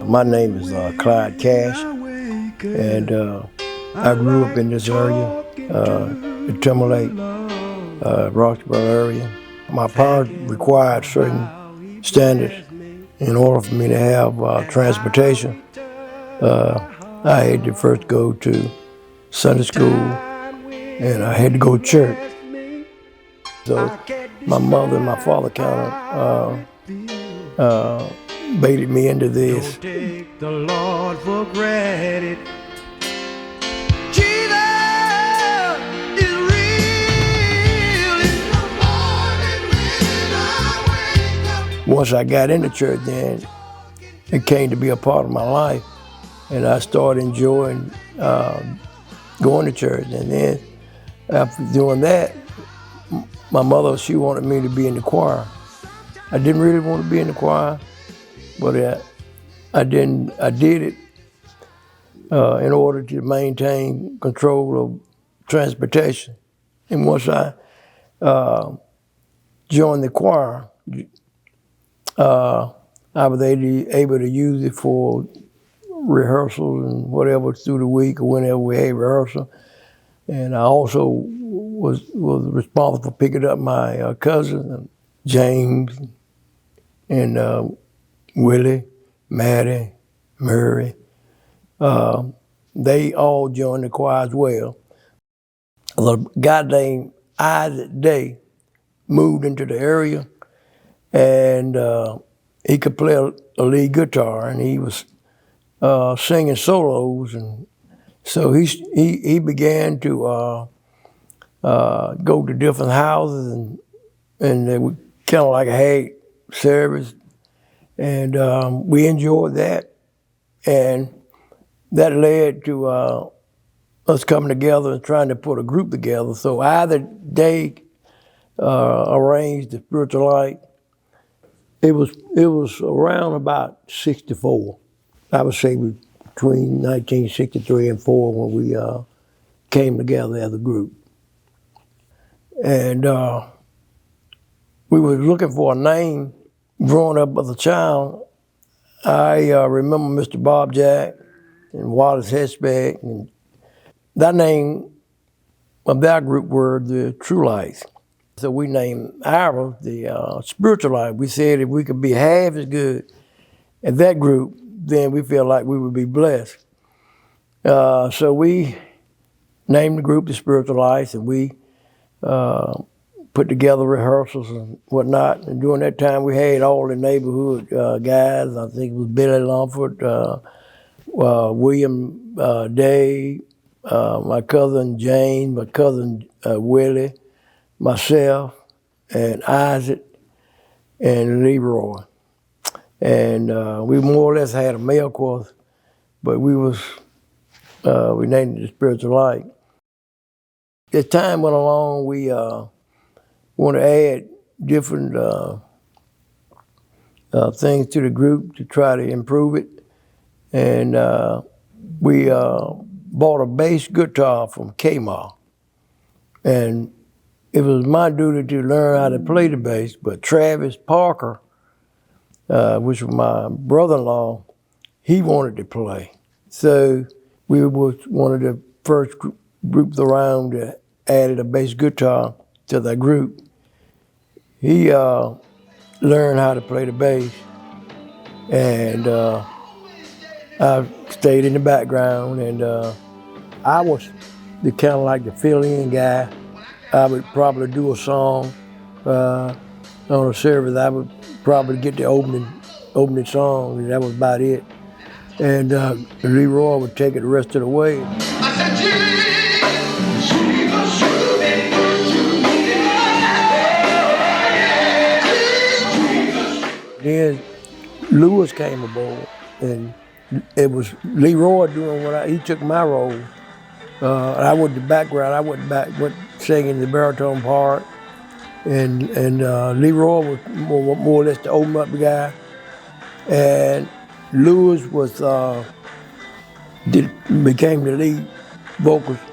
My name is Clyde Cash, and I grew up in this area, the Timberlake, Roxborough area. My parents required certain standards in order for me to have transportation. I had to first go to Sunday school, and I had to go to church. So my mother and my father kind of baited me into this. Don't take the Lord for granted. Jesus is real in the morning when I wake up. Once I got into church, then it came to be a part of my life, and I started enjoying going to church. And then after doing that, my mother, she wanted me to be in the choir. I didn't really want to be in the choir, but I did it in order to maintain control of transportation. And once I joined the choir, I was able to use it for rehearsals and whatever through the week or whenever we had rehearsal. And I also was responsible for picking up my cousins, James and Willie, Maddie, Murray. They all joined the choir as well. A guy named Isaac Day moved into the area, and he could play a lead guitar, and he was singing solos, and so he began to go to different houses, and they were kind of like a hag service, and we enjoyed that, and that led to us coming together and trying to put a group together. So either day arranged the Spiritual Light. It was around about 64. I would say between 1963 and 4 when we came together as a group. And we were looking for a name. Growing up as a child, I remember Mr. Bob Jack and Wallace Hesbeck, and that name of that group were the True Lights. So we named ours the Spiritual Light. We said if we could be half as good as that group, then we felt like we would be blessed. So we named the group the Spiritual Lights, and we put together rehearsals and whatnot. And during that time, we had all the neighborhood guys. I think it was Billy Lumford, William Day, my cousin James, my cousin Willie, myself, and Isaac, and Leroy. And we more or less had a male chorus, but we named it the Spiritual Light. As time went along, we want to add different things to the group to try to improve it. And we bought a bass guitar from Kmart. And it was my duty to learn how to play the bass, but Travis Parker, which was my brother-in-law, he wanted to play. So we was one of the first groups around that added a bass guitar to the group. He learned how to play the bass, and I stayed in the background, and I was the kind of like the fill-in guy. I would probably do a song on a service. I would probably get the opening song, and that was about it. And Leroy would take it the rest of the way. I said, Jesus, Then Lewis came aboard, and it was Leroy doing he took my role. I was the background. I went singing the baritone part, and Leroy was more or less the open up guy, and Lewis became the lead vocalist.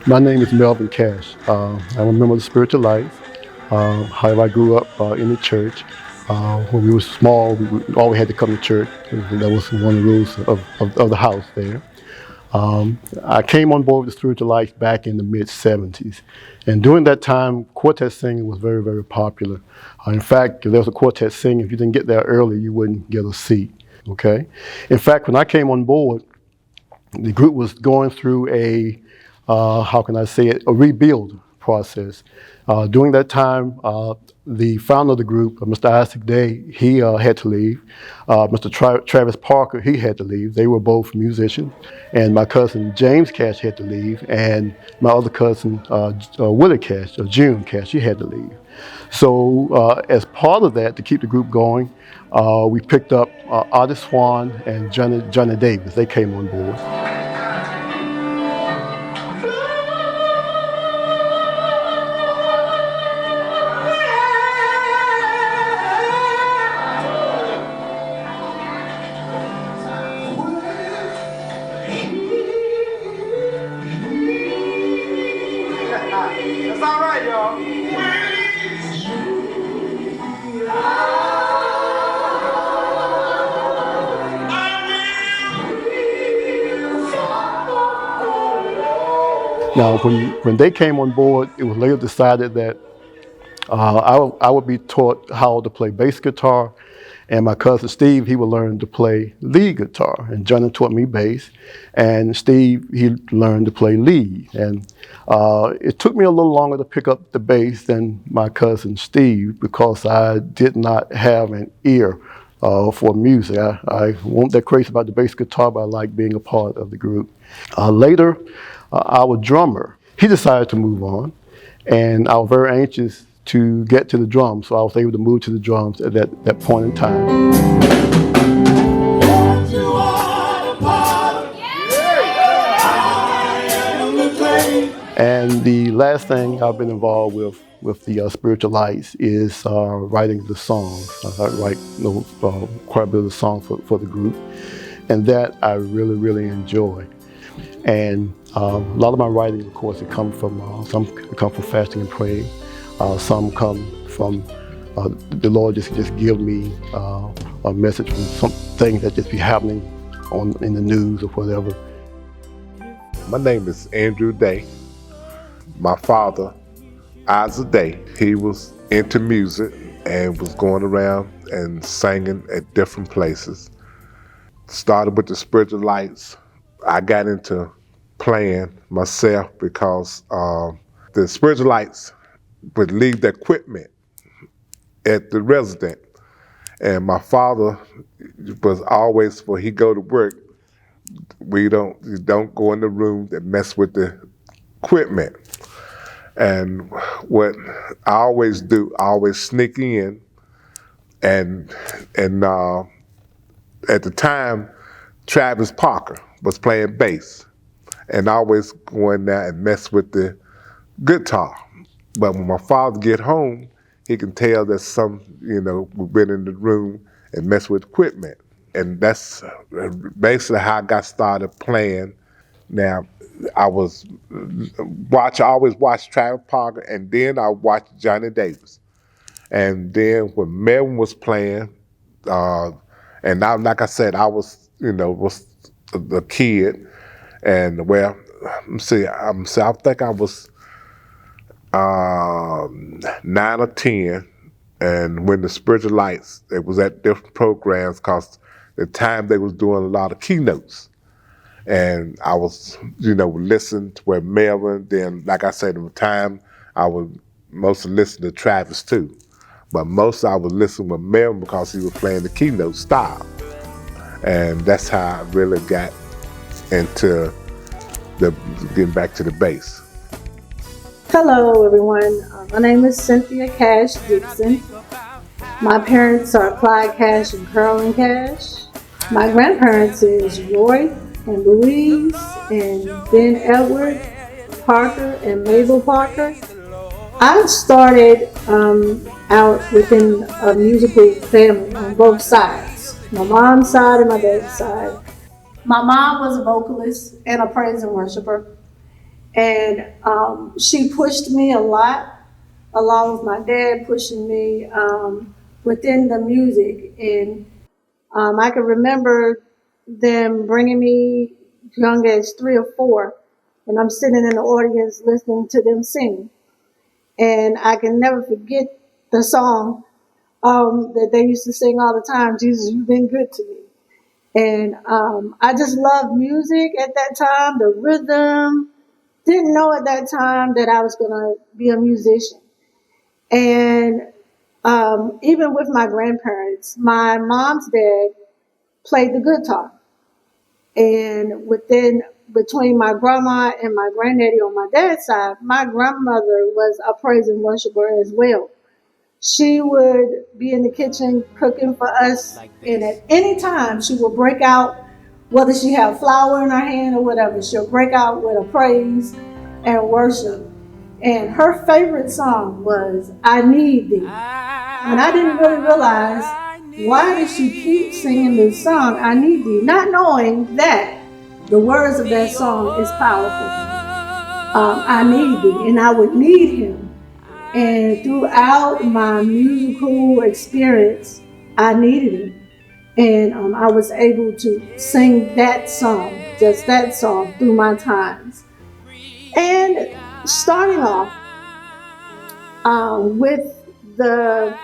My name is Melvin Cash. I'm a member of the Spiritual Lights. However, I grew up in the church. When we were small, we always had to come to church. That was one of the rules of the house there. I came on board with the Spiritual Lights back in the mid-'70s. And during that time, quartet singing was very, very popular. In fact, if there was a quartet singing, if you didn't get there early, you wouldn't get a seat. Okay. In fact, when I came on board, the group was going through how can I say it, a rebuild process. During that time, the founder of the group, Mr. Isaac Day, he had to leave. Mr. Travis Parker, he had to leave. They were both musicians. And my cousin James Cash had to leave. And my other cousin, Willie Cash, or June Cash, he had to leave. So as part of that, to keep the group going, we picked up Otis Swan and Johnny Davis. They came on board. That's all right, y'all. Now, when they came on board, it was later decided that I would be taught how to play bass guitar, and my cousin Steve, he would learn to play lead guitar. And Johnny taught me bass, and Steve, he learned to play lead. And it took me a little longer to pick up the bass than my cousin Steve because I did not have an ear for music. I wasn't that crazy about the bass guitar, but I liked being a part of the group. Later, our drummer, he decided to move on, and I was very anxious to get to the drums, so I was able to move to the drums at that point in time. And the last thing I've been involved with the Spiritual Lights is writing the songs. I write quite a bit of the songs for the group, and that I really, really enjoy. And a lot of my writing, of course, it comes from some come from fasting and praying. Some come from the Lord just give me a message from something that just be happening in the news or whatever. My name is Andrew Day. My father, Isaac Day, he was into music and was going around and singing at different places. Started with the Spiritual Lights. I got into playing myself because the Spiritual Lights would leave the equipment at the resident. And my father was always, when he go to work, you don't go in the room and mess with the equipment. And what I always do, I always sneak in, and at the time, Travis Parker was playing bass, and I always go in there and mess with the guitar. But when my father get home, he can tell that we've been in the room and mess with equipment. And that's basically how I got started playing. Now, I always watch Travis Parker, and then I watched Johnny Davis. And then when Melvin was playing, and now, like I said, I was a kid, and I think I was 9 or 10, and when the Spiritual Lights, it was at different programs because the time they was doing a lot of keynotes. And I was, listening to where Melvin, then, like I said, at the time, I would mostly listen to Travis too. But most I would listen with Melvin because he was playing the keynote style. And that's how I really got into getting back to the bass. Hello everyone, my name is Cynthia Cash Dixon. My parents are Clyde Cash and Carolyn Cash. My grandparents is Roy and Louise and Ben Edward Parker and Mabel Parker. I started out within a musical family on both sides, my mom's side and my dad's side. My mom was a vocalist and a praise and worshiper, And she pushed me a lot, along with my dad pushing me within the music. And I can remember them bringing me young as 3 or 4, and I'm sitting in the audience listening to them sing. And I can never forget the song that they used to sing all the time, Jesus, you've been good to me. And I just loved music at that time, the rhythm. Didn't know at that time that I was going to be a musician. And even with my grandparents, my mom's dad played the guitar. And between my grandma and my granddaddy on my dad's side, my grandmother was a praise and worshiper as well. She would be in the kitchen cooking for us, and at any time she would break out, whether she had flour in her hand or whatever, she'll break out with a praise and worship. And her favorite song was I Need Thee. And I didn't really realize why did she keep singing this song, I Need Thee, not knowing that the words of that song is powerful. I need thee, and I would need him. And throughout my musical experience, I needed him. And I was able to sing that song, just that song, through my times. And starting off with the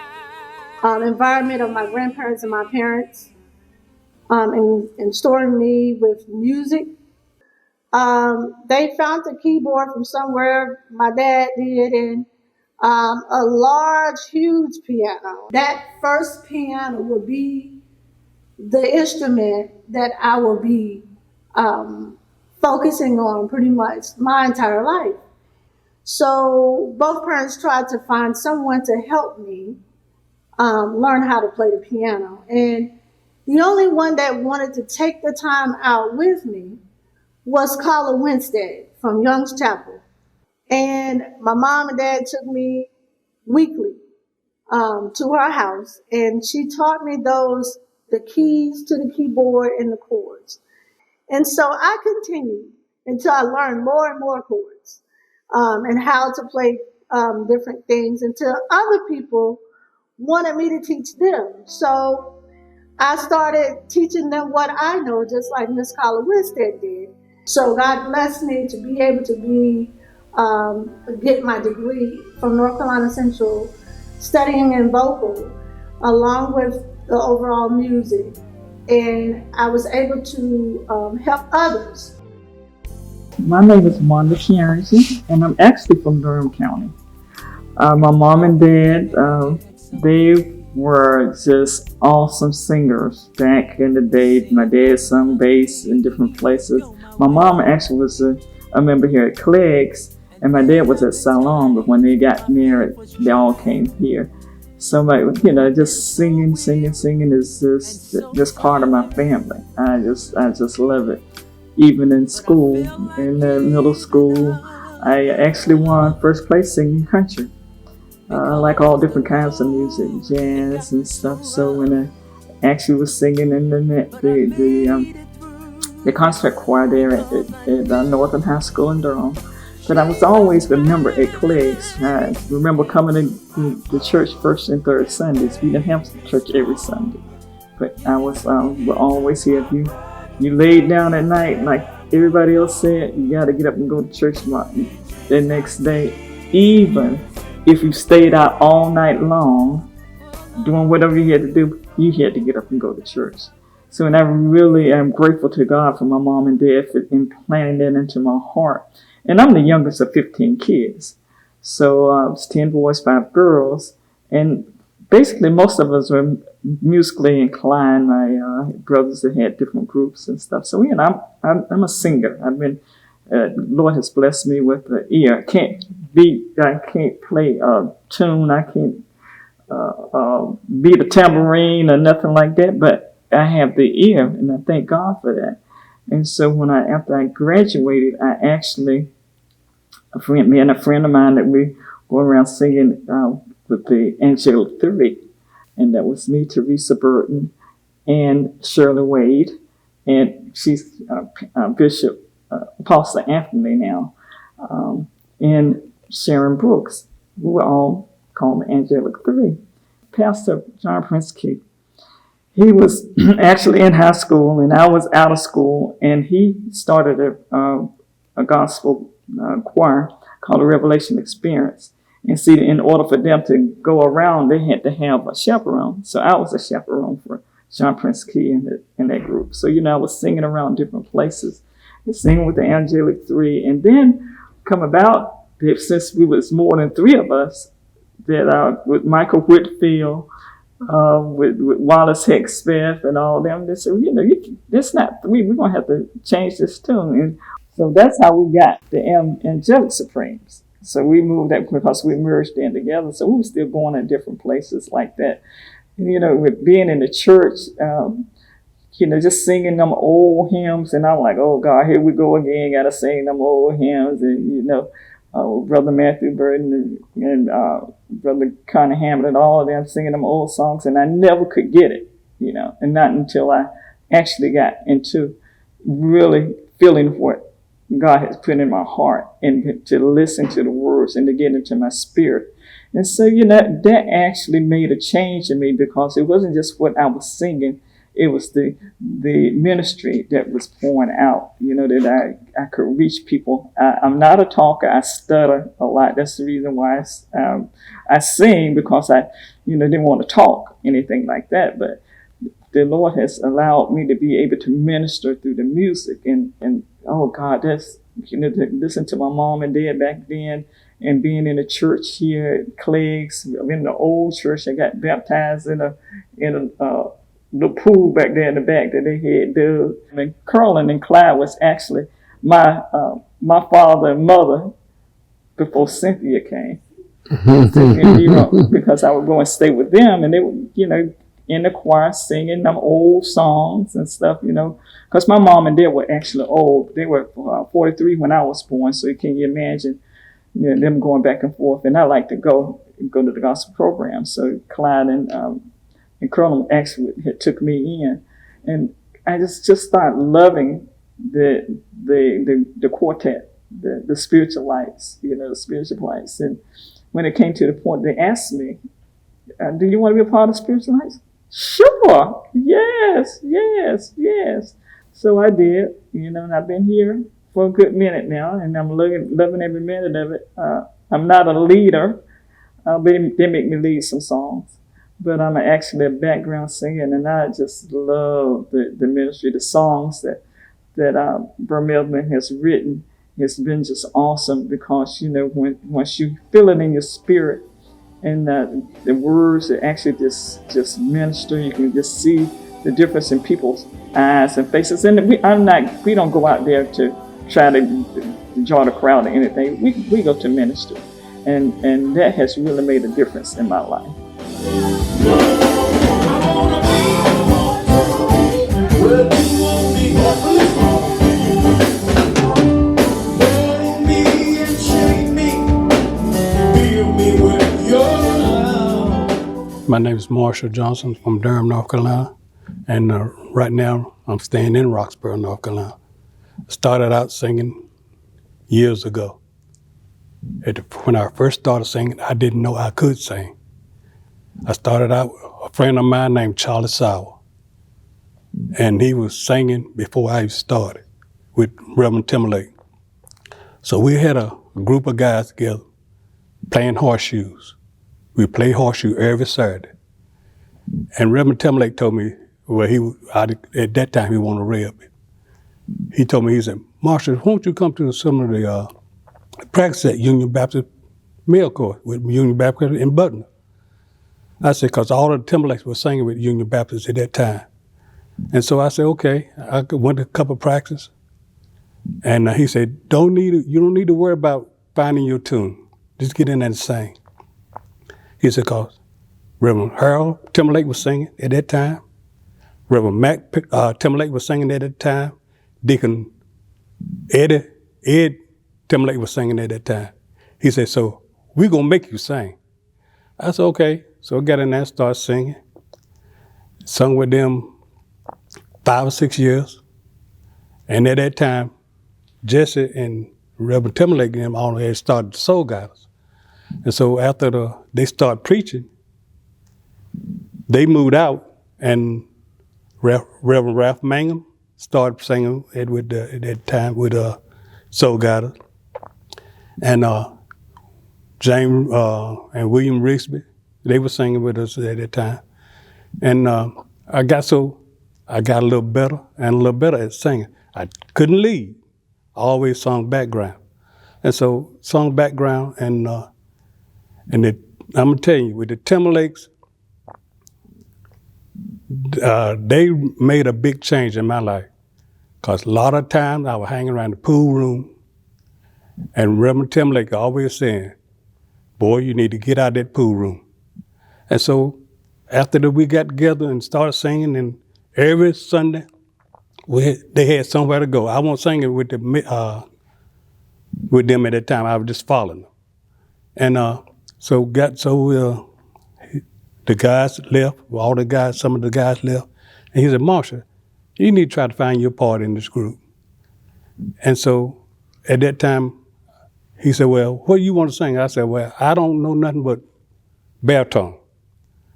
environment of my grandparents and my parents, and storing me with music. They found the keyboard from somewhere, my dad did, and a large, huge piano. That first piano will be the instrument that I will be focusing on pretty much my entire life. So both parents tried to find someone to help me learn how to play the piano. And the only one that wanted to take the time out with me was Carla Winstead from Young's Chapel. And my mom and dad took me weekly to her house, and she taught me the keys to the keyboard and the chords. And so I continued until I learned more and more chords and how to play different things until other people wanted me to teach them. So I started teaching them what I know, just like Miss Carla Winstead did. So God blessed me to be able to get my degree from North Carolina Central, studying in vocal, along with the overall music. And I was able to help others. My name is Wanda Carrington, and I'm actually from Durham County. My mom and dad, they were just awesome singers back in the day. My dad sung bass in different places. My mom actually was a member here at Clegg's, and my dad was at Salon, but when they got married, they all came here. So, just singing is just part of my family. I just love it. Even in school, in middle school, I actually won first place singing country. I like all different kinds of music, jazz and stuff. So when I actually was singing in the concert choir there at Northern High School in Durham, but I was always a member at Clegg's. I remember coming to the church first and third Sundays. We didn't have church every Sunday, but I was always here. If you laid down at night, like everybody else said, you got to get up and go to church the next day, even if you stayed out all night long doing whatever you had to do, you had to get up and go to church. So, and I really am grateful to God for my mom and dad for implanting that into my heart. And I'm the youngest of 15 kids. So it was 10 boys, 5 girls. And basically most of us were musically inclined. My brothers that had different groups and stuff. So I'm a singer. I've been, Lord has blessed me with the ear. I can't play a tune. I can't beat a tambourine or nothing like that. But I have the ear, and I thank God for that. And so after I graduated, I actually, me and a friend of mine that we go around singing with the Angelic 3, and that was me, Teresa Burton, and Shirley Wade, and she's Bishop Apostle Anthony now. and Sharon Brooks. We were all called the Angelic Three. Pastor John Prince Key, he was actually in high school and I was out of school, and he started a gospel choir called the Revelation Experience. And see, in order for them to go around, they had to have a chaperone. So I was a chaperone for John Prince Key in that group. So, I was singing around different places and singing with the Angelic Three. And then come about, since we was more than three of us, that with Michael Whitfield, with Wallace Heck Smith and all them, they said, that's not three. We're going to have to change this tune. And so that's how we got the Angelic Supremes. So we moved that because we merged in together. So we were still going in different places like that. And, with being in the church, just singing them old hymns. And I'm like, oh, God, here we go again. Got to sing them old hymns. And, Brother Matthew Burton and Brother Connie Hammond and all of them singing them old songs. And I never could get it, and not until I actually got into really feeling what God has put in my heart and to listen to the words and to get into my spirit. And so, that actually made a change in me, because it wasn't just what I was singing. It was the ministry that was pouring out, that I could reach people. I'm not a talker. I stutter a lot. That's the reason why I sing, because I, didn't want to talk, anything like that. But the Lord has allowed me to be able to minister through the music. And oh God, that's, to listen to my mom and dad back then, and being in the church here at Clegg's, in the old church. I got baptized in a the pool back there in the back that they had dug. And Curlin and Clyde was actually my father and mother before Cynthia came. Because I would go and stay with them, and they would, in the choir singing them old songs and stuff, because my mom and dad were actually old. They were 43 when I was born, so can you imagine them going back and forth? And I like to go to the gospel program. So Clyde and Colonel actually took me in, and I just started loving the quartet, the Spiritual Lights, the Spiritual Lights. And when it came to the point, they asked me, "Do you want to be a part of Spiritual Lights?" Sure, yes. So I did, and I've been here for a good minute now, and I'm loving every minute of it. I'm not a leader, but they make me lead some songs. But I'm actually a background singer, and I just love the ministry, the songs that Bert Melvin has written. It's been just awesome, because once you feel it in your spirit, and the words that actually just minister, you can just see the difference in people's eyes and faces. And we don't go out there to try to draw the crowd or anything. We go to minister, and that has really made a difference in my life. My name is Marshall Johnson from Durham, North Carolina, and right now I'm staying in Roxborough, North Carolina. I started out singing years ago. When I first started singing, I didn't know I could sing. I started out with a friend of mine named Charlie Sauer, and he was singing before I started with Reverend Timberlake. So we had a group of guys together playing horseshoes. We play horseshoe every Saturday. And Reverend Timberlake told me, at that time he wanted to rep it. He told me, he said, "Marshall, won't you come to some of the practice at Union Baptist Male Court with Union Baptist in Butner?" I said, because all of the Timberlakes were singing with Union Baptist at that time. And so I said, okay. I went to a couple of practices. And he said, you don't need to worry about finding your tune. Just get in there and sing. He said, because Reverend Harold Timberlake was singing at that time. Reverend Mac Timberlake was singing at that time. Deacon Ed Timberlake was singing at that time. He said, so we're going to make you sing. I said, okay. So I got in there and started singing. Sung with them 5 or 6 years. And at that time, Jesse and Reverend Timberlake and them all had started the Soul Guiders. And so after they started preaching, they moved out, and Reverend Ralph Mangum started singing at that time with Soul Guiders. And James and William Rigsby, they were singing with us at that time. And I got a little better and a little better at singing. I couldn't lead. I always sung background. And so sung background, and I'm gonna tell you, with the Timberlakes, they made a big change in my life. Cause a lot of times I was hanging around the pool room, and Reverend Timberlake always saying, "Boy, you need to get out of that pool room." And so after that, we got together and started singing, and every Sunday they had somewhere to go. I wasn't singing with them at that time. I was just following them. And the guys left, some of the guys left. And he said, "Marsha, you need to try to find your part in this group." And so at that time, he said, "Well, what do you want to sing?" I said, "Well, I don't know nothing but baritone."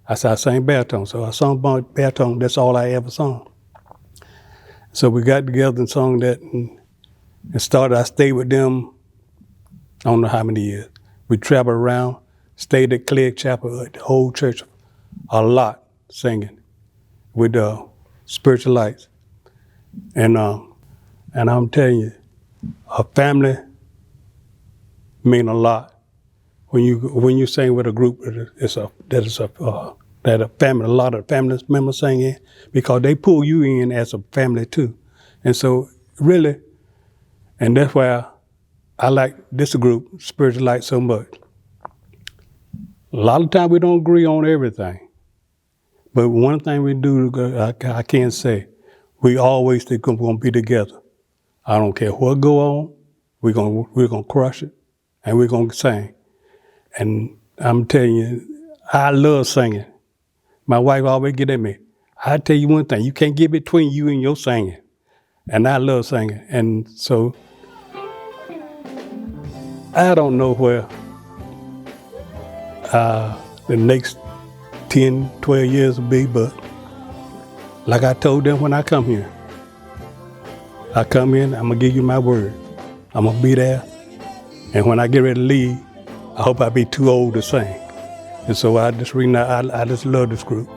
I said, "I sang baritone." So I sung baritone. That's all I ever sung. So we got together and sung that, and I stayed with them, I don't know how many years. We traveled around, stayed at Clegg Chapel, at the whole church, a lot, singing with Spiritual Lights. And I'm telling you, a family mean a lot. When you sing with a group, that a family, a lot of family members sing in, because they pull you in as a family too. And so really, and that's why I like this group, Spiritual Light, so much. A lot of times we don't agree on everything, but one thing we do, I can say, we always think we're gonna be together. I don't care what go on, we're gonna crush it, and we're gonna sing. And I'm telling you, I love singing. My wife always get at me. I tell you one thing, you can't get between you and your singing. And I love singing. And so I don't know where the next 10, 12 years will be, but like I told them when I come here, I come in, I'm gonna give you my word. I'm gonna be there. And when I get ready to leave, I hope I be too old to sing. And so I just love this group.